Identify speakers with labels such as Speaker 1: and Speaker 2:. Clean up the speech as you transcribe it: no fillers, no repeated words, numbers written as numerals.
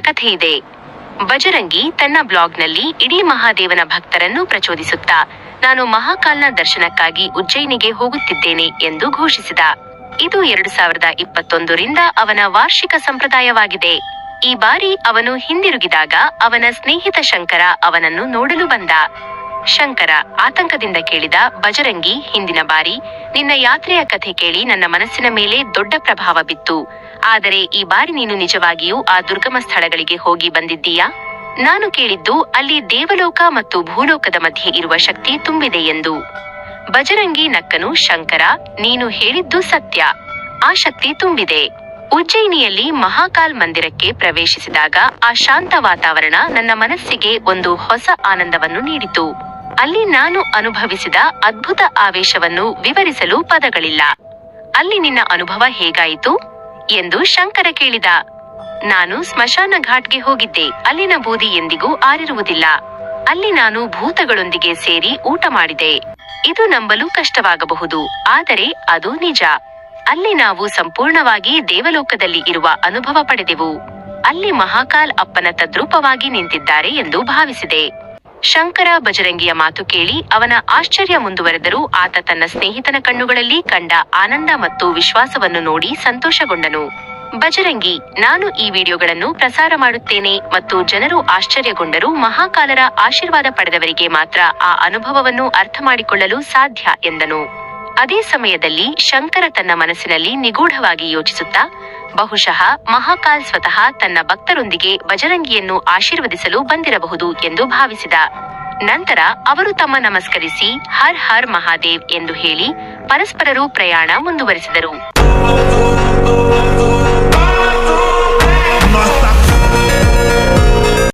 Speaker 1: ಕಥೆಯಿದೆ. ಬಜರಂಗಿ ತನ್ನ ಬ್ಲಾಗ್ನಲ್ಲಿ ಇಡೀ ಮಹಾದೇವನ ಭಕ್ತರನ್ನು ಪ್ರಚೋದಿಸುತ್ತಾ ನಾನು ಮಹಾಕಾಲ್ನ ದರ್ಶನಕ್ಕಾಗಿ ಉಜ್ಜಯಿನಿಗೆ ಹೋಗುತ್ತಿದ್ದೇನೆ ಎಂದು ಘೋಷಿಸಿದ. ಇದು 2021ರಿಂದ ಅವನ ವಾರ್ಷಿಕ ಸಂಪ್ರದಾಯವಾಗಿದೆ. ಈ ಬಾರಿ ಅವನು ಹಿಂದಿರುಗಿದಾಗ ಅವನ ಸ್ನೇಹಿತ ಶಂಕರ ಅವನನ್ನು ನೋಡಲು ಬಂದ. ಶಂಕರ ಆತಂಕದಿಂದ ಕೇಳಿದ, ಬಜರಂಗಿ, ಹಿಂದಿನ ಬಾರಿ ನಿನ್ನ ಯಾತ್ರೆಯ ಕಥೆ ಕೇಳಿ ನನ್ನ ಮನಸ್ಸಿನ ಮೇಲೆ ದೊಡ್ಡ ಪ್ರಭಾವ ಬಿತ್ತು. ಆದರೆ ಈ ಬಾರಿ ನೀನು ನಿಜವಾಗಿಯೂ ಆ ದುರ್ಗಮ ಸ್ಥಳಗಳಿಗೆ ಹೋಗಿ ಬಂದಿದ್ದೀಯಾ? ನಾನು ಕೇಳಿದ್ದು ಅಲ್ಲಿ ದೇವಲೋಕ ಮತ್ತು ಭೂಲೋಕದ ಮಧ್ಯೆ ಇರುವ ಶಕ್ತಿ ತುಂಬಿದೆ ಎಂದು. ಬಜರಂಗಿ ನಕ್ಕನು. ಶಂಕರ, ನೀನು ಹೇಳಿದ್ದು ಸತ್ಯ. ಆ ಶಕ್ತಿ ತುಂಬಿದೆ. ಉಜ್ಜಯಿನಿಯಲ್ಲಿ ಮಹಾಕಾಲ್ ಮಂದಿರಕ್ಕೆ ಪ್ರವೇಶಿಸಿದಾಗ ಆ ಶಾಂತ ವಾತಾವರಣ ನನ್ನ ಮನಸ್ಸಿಗೆ ಒಂದು ಹೊಸ ಆನಂದವನ್ನು ನೀಡಿತು. ಅಲ್ಲಿ ನಾನು ಅನುಭವಿಸಿದ ಅದ್ಭುತ ಆವೇಶವನ್ನು ವಿವರಿಸಲು ಪದಗಳಿಲ್ಲ. ಅಲ್ಲಿ ನಿನ್ನ ಅನುಭವ ಹೇಗಾಯಿತು ಎಂದು ಶಂಕರ ಕೇಳಿದ. ನಾನು ಸ್ಮಶಾನ ಘಾಟ್ಗೆ ಹೋಗಿದ್ದೆ. ಅಲ್ಲಿನ ಬೂದಿ ಎಂದಿಗೂ ಆರಿರುವುದಿಲ್ಲ. ಅಲ್ಲಿ ನಾನು ಭೂತಗಳೊಂದಿಗೆ ಸೇರಿ ಊಟ ಮಾಡಿದೆ. ಇದು ನಂಬಲು ಕಷ್ಟವಾಗಬಹುದು, ಆದರೆ ಅದು ನಿಜ. ಅಲ್ಲಿ ನಾವು ಸಂಪೂರ್ಣವಾಗಿ ದೇವಲೋಕದಲ್ಲಿ ಇರುವ ಅನುಭವ ಪಡೆದೆವು. ಅಲ್ಲಿ ಮಹಾಕಾಲ್ ಅಪ್ಪನ ತದ್ರೂಪವಾಗಿ ನಿಂತಿದ್ದಾರೆ ಎಂದು ಭಾವಿಸಿದೆ. ಶಂಕರ ಬಜರಂಗಿಯ ಮಾತು ಕೇಳಿ ಅವನ ಆಶ್ಚರ್ಯ ಮುಂದುವರೆದರೂ ಆತ ತನ್ನ ಸ್ನೇಹಿತನ ಕಣ್ಣುಗಳಲ್ಲಿ ಕಂಡ ಆನಂದ ಮತ್ತು ವಿಶ್ವಾಸವನ್ನು ನೋಡಿ ಸಂತೋಷಗೊಂಡನು. ಬಜರಂಗಿ, ನಾನು ಈ ವಿಡಿಯೋಗಳನ್ನು ಪ್ರಸಾರ ಮಾಡುತ್ತೇನೆ ಮತ್ತು ಜನರು ಆಶ್ಚರ್ಯಗೊಂಡರೂ ಮಹಾಕಾಲರ ಆಶೀರ್ವಾದ ಪಡೆದವರಿಗೆ ಮಾತ್ರ ಆ ಅನುಭವವನ್ನು ಅರ್ಥಮಾಡಿಕೊಳ್ಳಲು ಸಾಧ್ಯ ಎಂದನು. ಅದೇ ಸಮಯದಲ್ಲಿ ಶಂಕರ ತನ್ನ ಮನಸ್ಸಿನಲ್ಲಿ ನಿಗೂಢವಾಗಿ ಯೋಚಿಸುತ್ತಾ, ಬಹುಶಃ ಮಹಾಕಾಲ್ ಸ್ವತಃ ತನ್ನ ಭಕ್ತರೊಂದಿಗೆ ಬಜರಂಗಿಯನ್ನು ಆಶೀರ್ವದಿಸಲು ಬಂದಿರಬಹುದು ಎಂದು ಭಾವಿಸಿದ. ನಂತರ ಅವರು ತಮ್ಮ ನಮಸ್ಕರಿಸಿ ಹರ್ ಹರ್ ಮಹಾದೇವ್ ಎಂದು ಹೇಳಿ ಪರಸ್ಪರರು ಪ್ರಯಾಣ ಮುಂದುವರಿಸಿದರು.